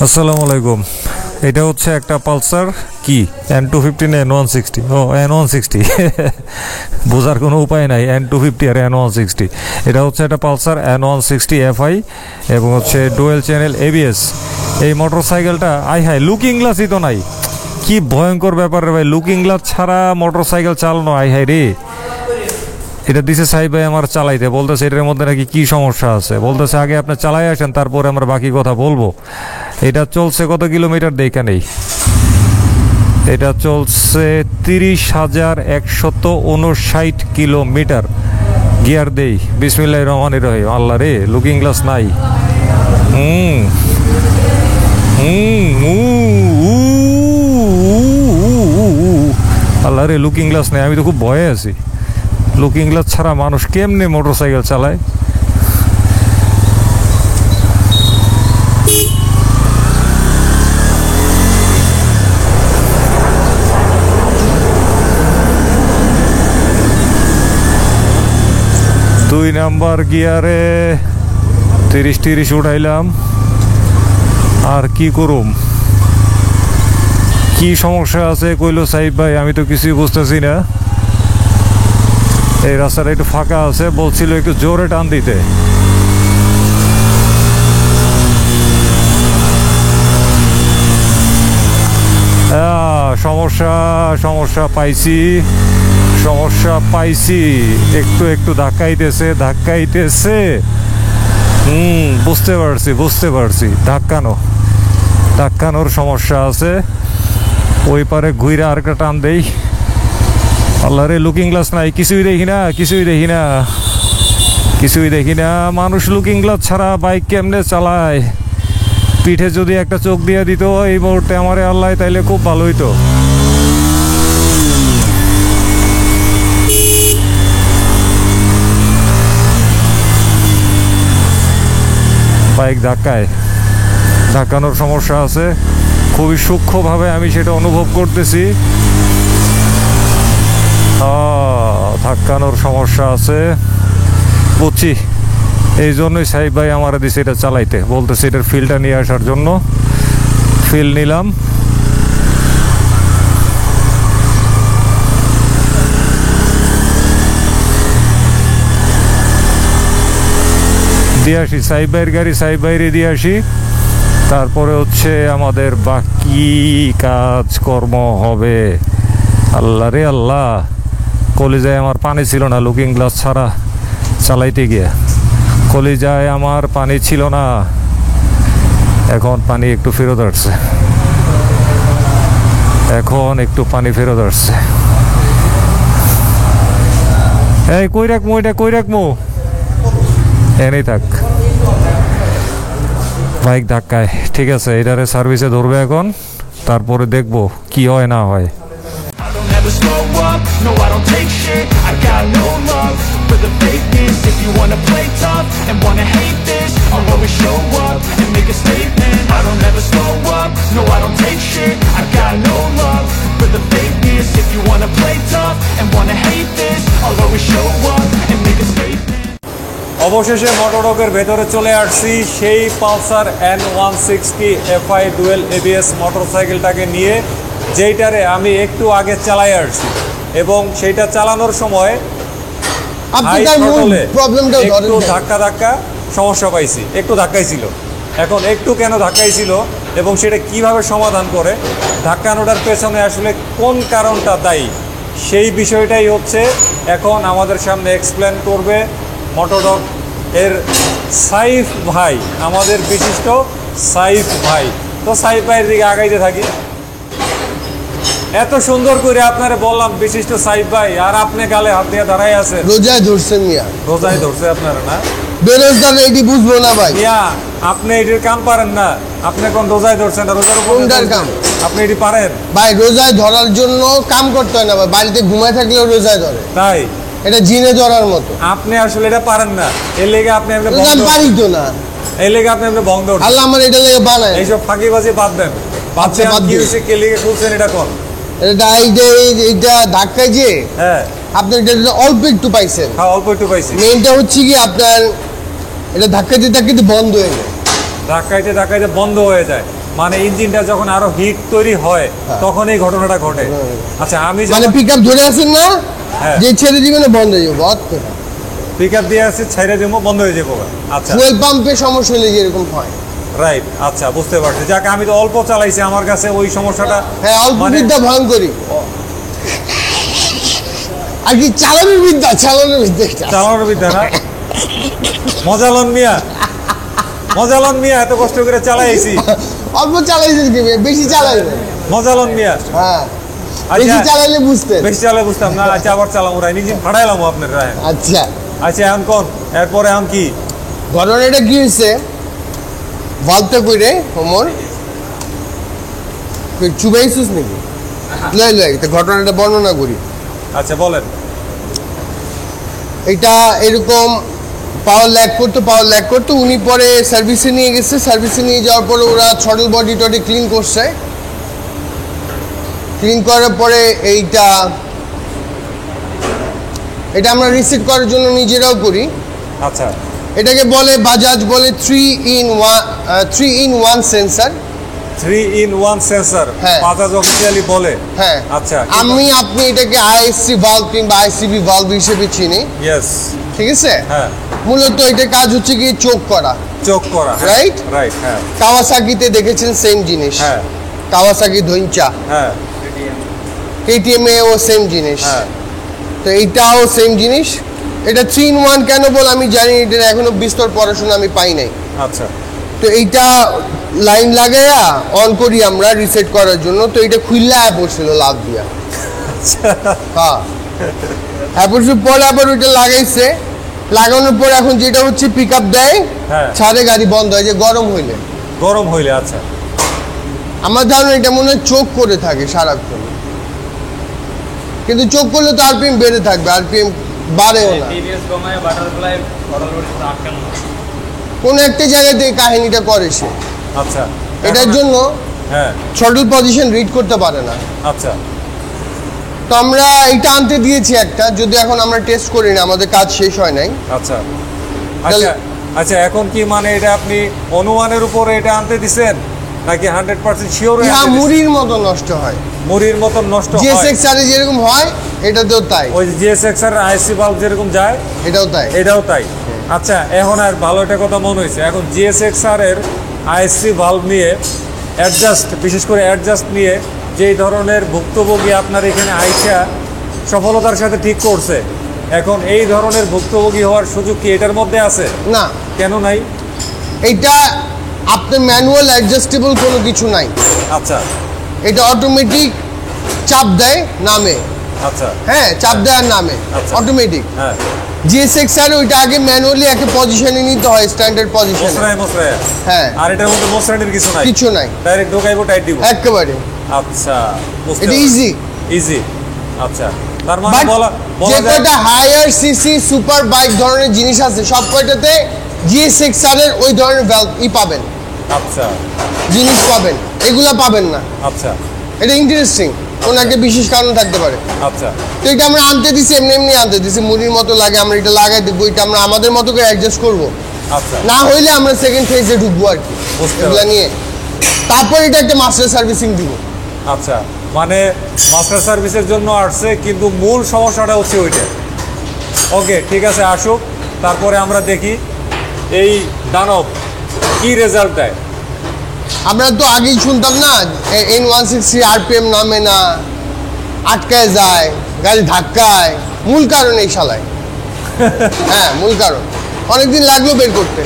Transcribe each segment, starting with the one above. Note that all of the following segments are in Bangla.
আসসালামু আলাইকুম। এটা হচ্ছে একটা পালসার কি N250 না N160? ও N160 বোঝার কোনো উপায় নাই, N250 আর N160। এটা হচ্ছে একটা পালসার N160 FI এবং হচ্ছে ডুয়েল চ্যানেল ABS। এই মোটরসাইকেলটা হাই লুকিং গ্লাসই তো নাই, কি ভয়ঙ্কর ব্যাপার রে ভাই। লুকিং গ্লাস ছাড়া মোটরসাইকেল চালানো হাই রে। এটা দিছে সাহেব ভাই আমার চালাইতে, বলতেছে এটার মধ্যে নাকি কি সমস্যা আছে, বলতেছে আগে আপনি চালাই আসেন তারপরে আমরা বাকি কথা বলবো। এটা চলছে কত কিলোমিটার দেখা নেই। এটা চলছে 30,159 কিলোমিটার। গিয়ার দেই, বিসমিল্লাহির রহমানির রহিম। আল্লাহ রে, লুকিং গ্লাস নাই। আল্লাহ রে, লুকিং গ্লাস নেই। আমি তো খুব ভয়ে আছি। লুকিং গ্লাস ছাড়া মানুষ কেমনে মোটরসাইকেল চালায়? দুই নাম্বার গিয়ারে 30 উঠাইলাম। আর কি করুম, কি সমস্যা আছে কইলো সাহেব ভাই, আমি তো কিছুই বুঝতেছি না। এই রাস্তাটা একটু ফাঁকা আছে, বলছিল একটু জোরে টান দিতে। সমস্যা পাইছি। একটু ধাক্কাইতেছে। বুঝতে পারছি ধাক্কানোর সমস্যা আছে। ওই পারে ঘুরে আরেকটা টান দেই। আল্লাহ রে, লুকিং গ্লাস নাই, কিছুই দেখি না। মানুষ লুকিং গ্লাস ছাড়া বাইক কেমনে চালায়? পিঠে যদি একটা চোখ দিয়ে দিত এই মুহূর্তে আমারে আল্লাহ, তাইলে খুব ভালো হইতো। বাইক ধাক্কানোর সমস্যা আছে, খুবই সূক্ষ্মভাবে আমি সেটা অনুভব করতেছি। ধাক্কানোর সমস্যা আছে, বুঝছি। এই জন্যই সাহেব ভাই আমার দিছে এটা চালাইতে, বলতেছে এটার ফিলটা নিয়ে আসার জন্য। ফিল নিলাম। দিয়ে আসি সাহেব ভাইয়ের গাড়ি, সাহেব ভাইরে দিয়ে আসি। তারপরে হচ্ছে আমাদের বাকি কাজকর্ম হবে। আল্লাহ রে আল্লাহ, কলিজায় আমার পানি ছিল না লুকিং গ্লাস ছাড়া চালাইতে গিয়ে। কলিজায় আমার পানি ছিল না, এখন পানি একটু ফেরত আসছে। এই কই রাখমু এনেই থাক। বাইক ধাক্কায়, ঠিক আছে, এটারে সার্ভিসে ধরবে এখন, তারপরে দেখবো কি হয় না হয়। Never slow up, no I don't take shit. I got no love for the fakeness. If you wanna play tough and wanna hate this, I'll always show up and make a statement. I don't ever slow up, no I don't take shit. I got no love for the fakeness. If you wanna play tough and wanna hate this, I'll always show up and make a statement. অবশেষে মোটরডগের ভেতরে চলে আসছি, সেই Pulsar N160 FI dual ABS মোটরসাইকেলটাকে নিয়ে, যেইটারে আমি একটু আগে চালাই আসছি। এবং সেইটা চালানোর সময় একটু ধাক্কা সমস্যা পাইছি, একটু ধাক্কাইছিল। এখন একটু কেন ধাক্কাইছিল এবং সেটা কিভাবে সমাধান করে, ধাক্কানোটার পেছনে আসলে কোন কারণটা দায়ী, সেই বিষয়টাই হচ্ছে এখন আমাদের সামনে এক্সপ্লেন করবে মোটরডগ এর সাইফ ভাই, আমাদের বিশিষ্ট সাইফ ভাই। তো সাইফ ভাইয়ের দিকে আগাইতে থাকি। এত সুন্দর করে আপনারা বললাম বিশিষ্ট সাইফ ভাই, আর আপনি গালে হাত দিয়ে দাঁড়াই আছেন। রোজায় ধরছেন মিয়া, রোজায় ধরছে আপনারা না? বেরোজগার এটি বুঝবো না ভাই মিয়া, আপনি এটির কাম পারেন না। আপনি কোন রোজায় ধরছেন না? রোজার কোনটার কাম? আপনি এটি পারেন ভাই? রোজায় ধরার জন্য কাম করতে হয় না ভাই, বাড়িতে ঘুমায় থাকলেও রোজায় ধরে। তাই এটা জিনে ধরার মতো। আপনি আসলে এটা পারেন না, এর লেগে আপনি পারি তো না, এই লেগে আপনি বন্ধ। আল্লাহ আমার এটা লেগে বানায়। এইসব ফাঁকিবাজি বাদ দেন। কি হয়েছে, কে লেগে খুলছেন এটা? কোন এটা ধাক্কায় যে আপনি অল্প একটু পাইছেন। হ্যাঁ, অল্প একটু পাইছি। মেইনটা হচ্ছে কি আপনার এটা ধাক্কাইতে বন্ধ হয়ে যায়। ধাক্কাইতে বন্ধ হয়ে যায়। মানে ইঞ্জিনটা যখন আরো হিট তৈরি হয় তখন এই ঘটনাটা ঘটে। আচ্ছা আমি মানে পিকআপ ধরে আছেন না, হ্যাঁ। যে ছেড়ে দিবেন না বন্ধ হয়ে যাবে, বহুত কথা। পিকআপ দিয়ে আসছে ছাইরা দেবো বন্ধ হয়ে যাবো। আচ্ছা ফুয়েল পাম্পে সমস্যা হলে যেরকম হয়। রাইট, আচ্ছা বুঝতে পারছি। যাক আমি তো অল্প চালাইছি, আমার কাছে ওই সমস্যাটা হ্যাঁ, অল্প মানে- বিদ্যা ভয়ঙ্করী। আর কি চালানোর বিদ্যা, চালানোর বিদ্যা এটা। চালানোর বিদ্যা না। মজালন মিয়া, মজালন মিয়া এত কষ্ট করে চালাইছি। অল্প চালাইছেন কি, বেশি চালাইবেন। মজালন মিয়া, হ্যাঁ, আচ্ছা বেশি চালাইলে বুঝতেন। বেশি চালাই বুঝতাম না। আচ্ছা আবার চালাম ওরা ইঞ্জিন ফাটাইলাম আপনার রায়। আচ্ছা, আচ্ছা এখন কোন এরপরে এখন কি ঘটনাটা কি হয়েছে, ভালতে কইরে ওমর চুবাইছিস নাকি? লয় লয়, তো ঘটনাটা বর্ণনা করি। আচ্ছা বলেন। এটা এরকম পাওয়ার ল্যাগ করতো, উনি পরে সার্ভিসে নিয়ে গেছে। সার্ভিসে নিয়ে যাওয়ার পরে ওরা থ্রটল বডি টডি ক্লিন করছে। ক্লিন করার পরে এটা আমরা রিসেট করার জন্য নিজেরাও করি। আচ্ছা এটাকে বলে বাজাজ বলে 3-in-1 সেন্সার। 3-in-1 সেন্সর হ্যাঁ। বাজাজ অফিসিয়ালি বলে। হ্যাঁ, আচ্ছা আপনি এটাকে আইএসসি ভালভ কিংবা আইসিবি ভালভ হিসেবে চিনি, ইয়েস। ঠিক আছে। হ্যাঁ মূলত এটা কাজ হচ্ছে কি চোখ করা। চোখ করা, Right? রাইট। হ্যাঁ কাওয়াসাকিতে দেখেছেন সেম জিনিস, হ্যাঁ কাওয়াসাকি ধৈঞ্চা, হ্যাঁ কেটিএম এও সেম জিনিস। হ্যাঁ তো এইটাও সেম জিনিস। এটা 3-in-1 কেন বল আমি জানি, এটা এখনো বিস্তর পড়াশোনা আমি পাই নাই। আচ্ছা তো এইটা লাইন লাগাইয়া অন করি আমরা রিসেট করার জন্য। তো এটা খুললা পড়ছিল লাভ দিয়া। হ্যাঁ পড়ছিল, পরে আবার ওইটা লাগাইছে। লাগানোর পর এখন যেটা হচ্ছে পিক আপ দেয়, হ্যাঁ। ছাড়ে গাড়ি বন্ধ হয় যে গরম হইলে। গরম হইলে। আচ্ছা আমার ধারণা এটা মনে হয় চোখ করে থাকে সারাক্ষণ, কিন্তু চোখ করলে তো আরপিএম বেড়ে থাকবে, আরপিএম বাড়েও না। কোনো একটা জায়গাতে এই কাহিনীটা করে সে। আচ্ছা এটার জন্য হ্যাঁ থ্রটল পজিশন রিড করতে পারে না। আচ্ছা তো আমরা এটা আনতে দিয়েছি একটা, যদি এখন আমরা টেস্ট করি না, আমাদের কাজ শেষ হয় নাই। আচ্ছা আচ্ছা আচ্ছা এখন কি মানে এটা আপনি অনুমানের উপরে এটা আনতে দিছেন নাকি 100% শিওর? হ্যাঁ, মুড়ির মতো নষ্ট হয়, মুড়ির মতন নষ্ট হয়। জিএসএক্স আর যেরকম হয় এটাতেও তাই, ওই জিএসএক্স আর আইসি বাল্ব যেরকম যায় এটাও তাই। এটাও তাই। আচ্ছা এখন আর ভালো একটা কথা মনে হয়েছে, এখন জিএসএক্স এর আইসি বাল্ব নিয়ে অ্যাডজাস্ট, বিশেষ করে অ্যাডজাস্ট নিয়ে যেই ধরনের ভুক্তভোগী আপনার এখানে আইসা সফলতার সাথে ঠিক করছে, এখন এই ধরনের ভুক্তভোগী হওয়ার সুযোগ কি এটার মধ্যে আছে? না, কেন নাই? এটা আপনার ম্যানুয়াল অ্যাডজাস্টেবল কোনো কিছু নাই। আচ্ছা এটা অটোমেটিক চাপ দেয় নামে। আচ্ছা হ্যাঁ, চাপ দেওয়ার নামে আচ্ছা। অটোমেটিক। হ্যাঁ জিএসএক্স আর ওইটা আগে ম্যানুয়ালি একটা পজিশনে নিতে হয়, স্ট্যান্ডার্ড পজিশনে। মশরায় মশরায়। হ্যাঁ, আর এটার মধ্যে মশরানির কিছু নাই, কিছু নাই, ডাইরেক্ট ঢোকাইবো টাইট দিব। একেবারে আচ্ছা বুঝতে এটা পারছি। ইজি। ইজি। আচ্ছা তার মানে বাট বলা যে যায় কয়টা হায়ার সিসি সুপার বাইক ধরনের জিনিস আছে সব কয়টাতে জিএসএক্স এর ওই ধরনের ভ্যালভ পাবেন, আচ্ছা জিনিস পাবেন, এগুলা পাবেন না। আচ্ছা এটা ইন্টারেস্টিং, কোনো একটা বিশেষ কারণ থাকতে পারে। আচ্ছা তো এটা আমরা আনতে দিছি, এমনি এমনি আনতে দিছি, মুড়ির মতো লাগে, আমরা এটা লাগাই দেবো, এটা আমরা আমাদের মতো করে অ্যাডজাস্ট করবো। আচ্ছা না হইলে আমরা সেকেন্ড ফেজে ঢুকবো আর কি, বুঝতে এগুলা পারছি। নিয়ে। তারপর এটা একটা মাস্টার সার্ভিসিং দিব। আচ্ছা মানে মাস্টার সার্ভিসের জন্য আসছে, কিন্তু মূল সমস্যাটা হচ্ছে ওইটা। ওকে ঠিক আছে, আসুক, তারপরে আমরা দেখি এই দানব কি রেজাল্ট দেয়। আমরা তো আগেই শুনতাম না N160 আরপিএম নামে না, আটকায় যায়, গাড়ি ধাক্কায়, মূল কারণ এই শালায়। হ্যাঁ, মূল কারণ। অনেকদিন লাগলো বের করতে।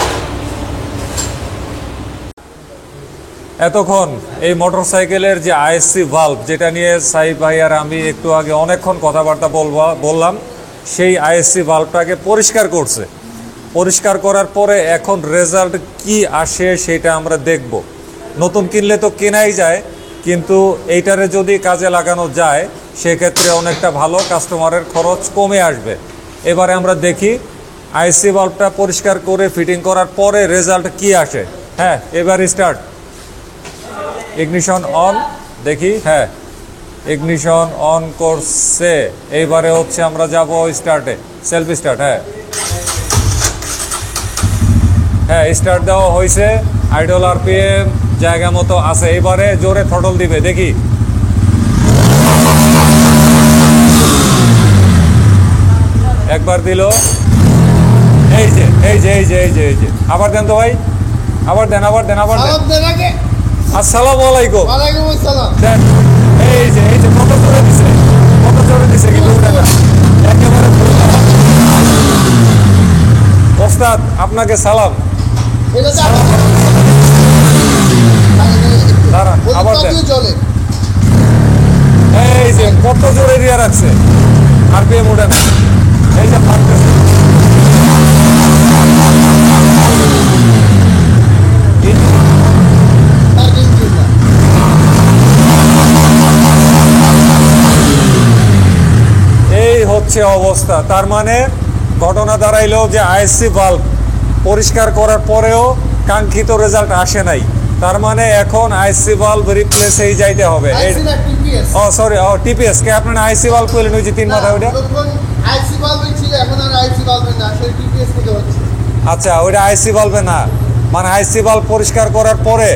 এতক্ষণ এই মোটরসাইকেলের যে আইএসসি ভাল্ব, যেটা নিয়ে সাইফ ভাই আর আমি একটু আগে অনেকক্ষণ কথাবার্তা বললাম, সেই আইএসসি ভাল্বটাকে পরিষ্কার করছে। পরিষ্কার করার পরে এখন রেজাল্ট কি আসে সেটা আমরা দেখব। নতুন কিনলে তো কেনাই যায়, কিন্তু এইটারে যদি কাজে লাগানো যায় সেক্ষেত্রে অনেকটা ভালো, কাস্টমারের খরচ কমে আসবে। এবারে আমরা দেখি আইএসসি ভাল্বটা পরিষ্কার করে ফিটিং করার পরে রেজাল্ট কি আসে। হ্যাঁ, এবার স্টার্ট। ইগনিশন অন, দেখি। হ্যাঁ, ইগনিশন অন করছে। এইবারে হচ্ছে আমরা যাব স্টার্টে, সেলফ স্টার্ট। হ্যাঁ হ্যাঁ, স্টার্ট দেওয়া হয়েছে। আইডল আরপিএম জায়গা মতো আছে। এবারে জোরে থ্রটল দিবে, দেখি। একবার দিল, এই যে এই যে এই যে এই যে এই যে আবার দেন তো ভাই, আবার দেন, আবার দেন, আবার দেন। আমাদের আগে আসসালামু আলাইকুম। ওয়ালাইকুম আসসালাম। দেন, এই যে কত জোরে দিছে, কত জোরে দিছে, কিন্তু উঠে না, একেবারে ফুল না। ওস্তাদ আপনাকে সালাম। এটা তো দাঁড়ান, আবার দেন। চলে। এই যে কত জোরে দিয়ে রাখছে, আরপিএম উঠে না, এই যে ফাটতেছে। এই হচ্ছে অবস্থা। তার মানে ঘটনা দাঁড়াইলো যে আইএসসি ভালভ পরিষ্কার করার পরেও কাঙ্ক্ষিত রেজাল্ট আসে নাই। তার মানে এখন আইএসসি ভালভ রিপ্লেসেই যাইতে হবে। ও সরি, ও টিপিএস কে আপনার আইএসসি ভালভ কইলেন, ওই যে তিন মাথা ওইটা। আইসি ভালভ ছিল, এখন আর আইসি ভালভ না, সেই টিপিএস থেকে হচ্ছে। আচ্ছা, ওইটা আইএসসি ভালভে না, মানে আইএসসি ভালভ পরিষ্কার করার পরে,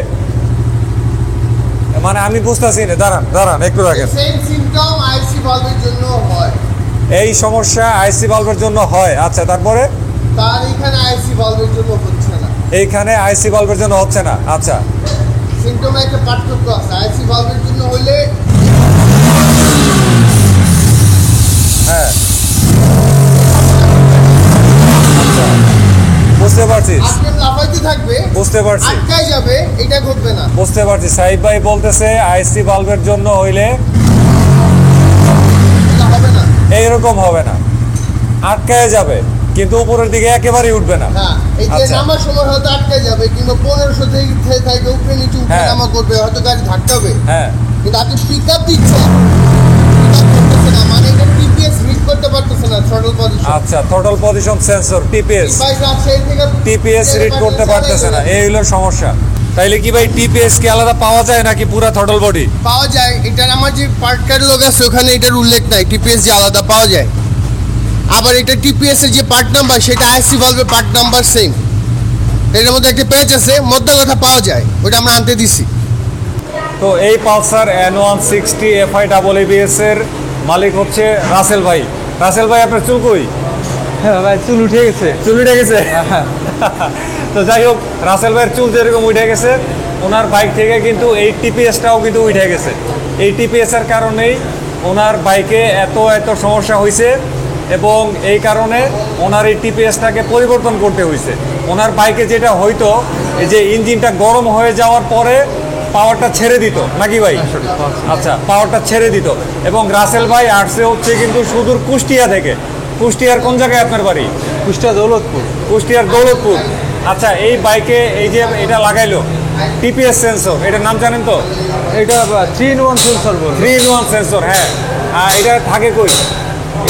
মানে আমি বুঝতেছি না। দাঁড়ান দাঁড়ান একটু রাখেন। সেম সিম্পটম আইসি ভালভের জন্য হয়। এই সমস্যা আইএসসি ভালভের জন্য হয়। আচ্ছা, তারপরে তার এখানে আইসি ভালভের জন্য হচ্ছে না। এইখানে আইএসসি ভালভের জন্য হচ্ছে না। আচ্ছা, সিম্পটমে একটা পার্থক্য আছে। আইসি ভালভের জন্য হলে হ্যাঁ, আচ্ছা, বুঝতে পারছি, আজকের লাফাইতে থাকবে, বুঝতে পারছি, আটকায় যাবে, এটা ঘটবে না। বুঝতে পারছি। সাহিব ভাই বলতেছে আইএসসি ভালভের জন্য হইলে এটা হবে না। এইরকম হবে না, আটকায় যাবে, কিন্তু উপরের দিকে একেবারেই উঠবে না। হ্যাঁ, এই যে আচ্ছা। নামার সময় হয়তো আটকায় যাবে, কিংবা 1500 থেকে উপরে নিচে উপরে হ্যাঁ। নামা করবে, হয়তো গাড়ি ধাক্কাবে। হ্যাঁ, কিন্তু আপনি পিক আপ দিচ্ছেন, করতেছে না, মানে এটা টিপিএস রিড করতে পারতেছে না, থ্রটল পজিশন। আচ্ছা, throttle position sensor TPS, TPS read করতে পারতেছে না, এই হলো সমস্যা। তাইলে কি ভাই টিপিএস কি আলাদা পাওয়া যায় নাকি পুরা থ্রটল বডি? পাওয়া যায়। এটার আমার যে পার্ট ক্যাটালগ আছে ওখানে এটার উল্লেখ নাই, টিপিএস যে আলাদা পাওয়া যায়। আবার এটা টিপিএস এর যে পার্ট নাম্বার, সেটা আইসি ভালভের পার্ট নাম্বার সেম। এটার মধ্যে একটা পেজ আছে, মধ্য কথা পাওয়া যায়, ওটা আমরা আনতে দিছি। তো এই Pulsar N160 FI double ABS এর মালিক হচ্ছে রাসেল ভাই। রাসেল ভাই, আপনার চুল কই? হ্যাঁ ভাই, চুল উঠে গেছে। চুল উঠে গেছে? তো যাই হোক, রাসেল ভাইয়ের চুল যেরকম উঠে গেছে, ওনার বাইক থেকে কিন্তু এই টিপিএসটাও কিন্তু উঠে গেছে। এই টিপিএস এর কারণেই ওনার বাইকে এত এত সমস্যা হয়েছে, এবং এই কারণে ওনার এই টিপিএসটাকে পরিবর্তন করতে হয়েছে। ওনার বাইকে যেটা হয়তো, এই যে ইঞ্জিনটা গরম হয়ে যাওয়ার পরে পাওয়ারটা ছেড়ে দিত নাকি ভাই? আচ্ছা, পাওয়ারটা ছেড়ে দিত। এবং রাসেল ভাই আসছে হচ্ছে কিন্তু সুদূর কুষ্টিয়া থেকে। কুষ্টিয়ার কোন জায়গায় আপনার বাড়ি? কুষ্টিয়া দৌলতপুর। কুষ্টিয়ার দৌলতপুর। আচ্ছা, এই বাইকে এই যে এটা লাগাইলো টিপিএস সেন্সর, এটার নাম জানেন তো? এটা 3-in-1 সেন্সর বলে। 3-in-1 সেন্সর, হ্যাঁ। আর এটা থাকে কই?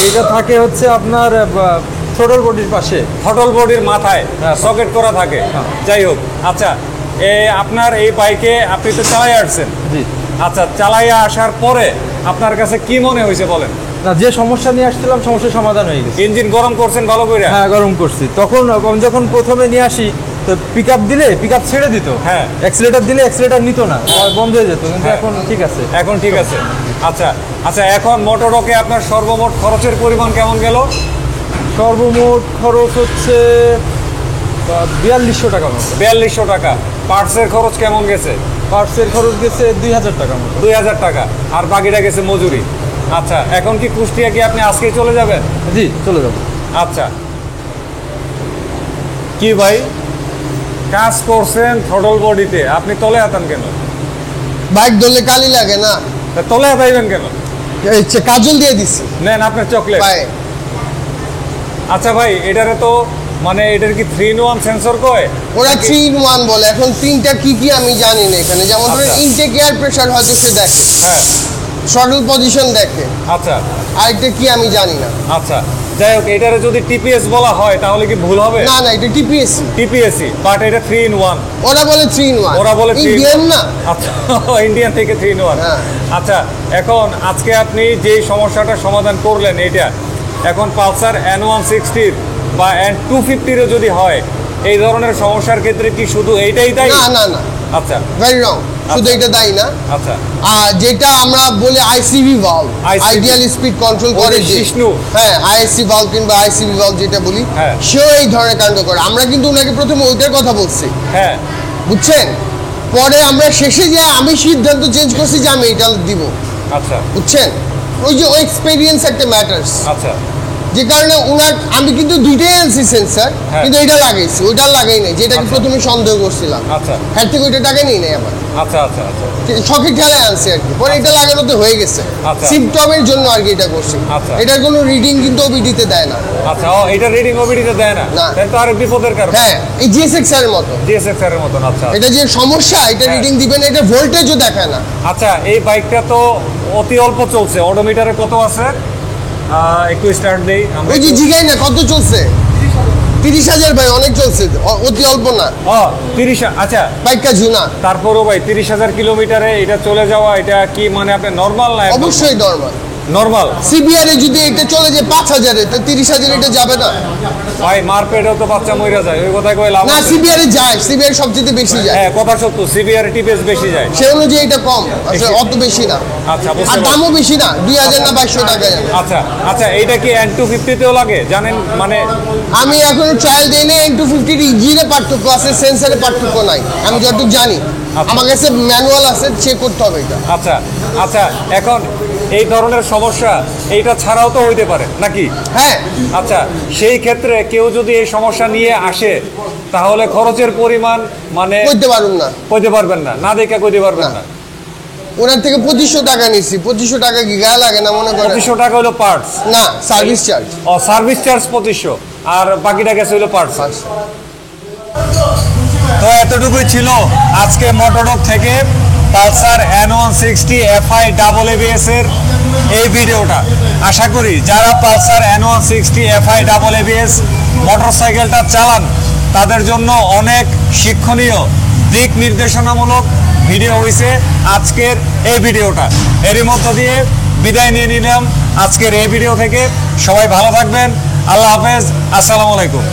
এটা থাকে হচ্ছে আপনার থ্রটল বডির পাশে, থ্রটল বডির মাথায় হ্যাঁ, সকেট করা থাকে। হ্যাঁ। যাই হোক, আচ্ছা, আপনার এই বাইকে আপনি তো চালাই আসছেন। জি। আচ্ছা, চালাইয়া আসার পরে আপনার কাছে কি মনে হয়েছে বলেন? না, যে সমস্যা নিয়ে আসছিলাম সমস্যার সমাধান হয়ে গেছে। ইঞ্জিন গরম করছেন ভালো করে? হ্যাঁ, গরম করছি। তখন আমি যখন প্রথমে নিয়ে আসি, তো পিক আপ দিলে পিক আপ ছেড়ে দিত, হ্যাঁ। অ্যাক্সিলেটার দিলে অ্যাক্সিলেটার নিত না, বন্ধ হয়ে যেত। কিন্তু হ্যাঁ। এখন ঠিক আছে। এখন ঠিক আছে। আচ্ছা আচ্ছা, এখন মোটরকে আপনার সর্বমোট খরচের পরিমাণ কেমন গেল? সর্বমোট খরচ হচ্ছে 4200 টাকা মতো। 4200 টাকা। পার্টসের খরচ কেমন গেছে? পার্টসের খরচ গেছে 2000 টাকা মতো। 2000 টাকা, আর বাকিটা গেছে মজুরি। আচ্ছা, এখন কি কুষ্টিয়া কি আপনি আজকেই চলে যাবেন? জি, চলে যাবো। আচ্ছা, কি ভাই কাজ করছেন থ্রটল বডিতে, আপনি তলে হাতান কেন? বাইক ধরলে কালি লাগে না, তা তলে হাতাইবেন কেন? এই কাজল দিয়ে দিছি নেন আপনার চকলেট। পায়ে। আচ্ছা ভাই, এটারে তো মানে এটার কি 3-in-1 সেন্সর কয়? ওরা নাকি- 3-in-1 বলে। এখন তিনটা কি কি আমি জানি না এখানে। যেমন ধরেন আচ্ছা। ইনটেক এয়ার প্রেসার হয়তো সে দেখে, হ্যাঁ, থ্রটল পজিশন দেখে, আচ্ছা আরেকটা কি আমি জানি না। আচ্ছা, যাই হোক, এটারে যদি টিপিএস বলা হয় তাহলে কি ভুল হবে? না না, এটা টিপিএসসি। টিপিএসসি, বাট এটা 3-in-1। ওরা বলে 3-in-1, ওরা বলে ইন্ডিয়ান না। আচ্ছা, ইন্ডিয়ান থেকে 3-in-1। হ্যাঁ। আচ্ছা, এখন আজকে আপনি যে সমস্যাটা সমাধান করলেন এটা, এখন পালসার N160 বা N250 যদি হয়, এই ধরনের সমস্যার ক্ষেত্রে কি শুধু এইটাই তাই? না না না, আচ্ছা ভেরি রং, শুধু এটা দায়ী না। আচ্ছা আর যেটা আমরা বলি ICV valve, ICV ideal speed control ওই করে যে যে, শিষ্ণু। হ্যাঁ আইএসসি ভালভ কিংবা আইসিভি ভালভ যেটা বলি, হ্যাঁ। সেও এই ধরনের কাণ্ড করে। আমরা কিন্তু ওনাকে প্রথমে ওইটার কথা বলছি, হ্যাঁ বুঝছেন, পরে আমরা শেষে যে আমি সিদ্ধান্ত চেঞ্জ করছি যে আমি এটা দিব, আচ্ছা বুঝছেন। ওই যে ওই এক্সপেরিয়েন্স একটা ম্যাটার্স, আচ্ছা যে কারণে ওনার আমি কিন্তু দুইটাই আনছি সেন্সার, হ্যাঁ। কিন্তু এটা লাগাইছি, ওইটা লাগাই নাই, যেটাকে আচ্ছা। প্রথমে সন্দেহ করছিলাম। আচ্ছা হ্যাঁ থেকে ওইটা টাকা নেই নাই আমার, আচ্ছা আচ্ছা আচ্ছা শখের ঠেলায় আনছি আর কি। পরে এটা লাগানোতে হয়ে গেছে, আচ্ছা। সিমটমের জন্য আর কি এটা করছি। আচ্ছা। এটার কোনো রিডিং কিন্তু ওবিডিতে দেয় না। আচ্ছা ও এটা রিডিং ওবিডিতে দেয় না, না। তাহলে তো আরেক বিপদের কারণ। হ্যাঁ এই জিএসএক্স এর মতো, জিএসএক্স এর মতন। আচ্ছা এটা যে সমস্যা, এটা হ্যাঁ। রিডিং দিবেন, এটা ভোল্টেজও দেখায় না। আচ্ছা এই বাইকটা তো অতি অল্প চলছে, অডোমিটারে কত আছে একটু স্টার্ট দেই আমরা। ওই যে জিগাই না কত চলছে, 30,000 ভাই, অনেক চলছে, অতি অল্প না, ও 30, আচ্ছা বাইকটা জুনা। তারপরও ভাই 30,000 কিলোমিটারে এটা চলে যাওয়া, এটা কি মানে আপনি নর্মাল না? অবশ্যই নরমাল। নর্মাল। সিবিআর এ যদি এটা চলে যায় 5,000 তো 30,000 এটা যাবে না। ভাই মারপেটেও তো বাচ্চা মইরা যায়, ওই কথায় কই লাভ না আছে? সিবিআর এ যায়, সিবিআর সবচেয়ে বেশি যায়, হ্যাঁ কথা সত্য, সিবিআর টিপিএস বেশি যায়। সে অনুযায়ী এটা কম, আসলে অত বেশি না। আচ্ছা আর বুঝতে পারছি। দামও বেশি না, 2,000 না 2,200 টাকা যাবে। আচ্ছা আচ্ছা এইটা কি N250 তেও লাগে জানেন মানে? আমি এখনো ট্রায়াল দেই না, N250 ইঞ্জিনে পার্থক্য আছে, সেন্সরে পার্থক্য নাই, আমি যতটুকু জানি। আচ্ছা। আমার কাছে ম্যানুয়াল আছে, চেক করতে হবে এটা। আচ্ছা আচ্ছা এখন এই ধরনের সমস্যা এইটা ছাড়াও তো হইতে পারে নাকি? হ্যাঁ আচ্ছা সেই ক্ষেত্রে কেউ যদি এই সমস্যা নিয়ে আসে তাহলে খরচের পরিমাণ মানে করতে পারুন না, কইতে পারবেন না, না দেখে কইতে পারবেন না। ওনার থেকে 2,500 টাকা নিচ্ছি। 2,500 টাকা কি গায়ে লাগে না মনে করেন? 2500 টাকা হলো পার্টস, না সার্ভিস চার্জ। ও সার্ভিস চার্জ 2500, আর বাকিটা গেছে হলো পার্টস। তো এতটুকুই ছিল আজকে মোটরডগ থেকে Pulsar N160 FI double ABS এর এই ভিডিওটা। আশা করি যারা Pulsar N160 FI double ABS মোটরসাইকেলটা চালান তাদের জন্য অনেক শিক্ষণীয় দিক নির্দেশনামূলক ভিডিও হয়েছে আজকের এই ভিডিওটা। এরই মধ্য দিয়ে বিদায় নিয়ে নিলাম আজকের এই ভিডিও থেকে। সবাই ভালো থাকবেন, আল্লাহ হাফেজ, আসসালামু আলাইকুম।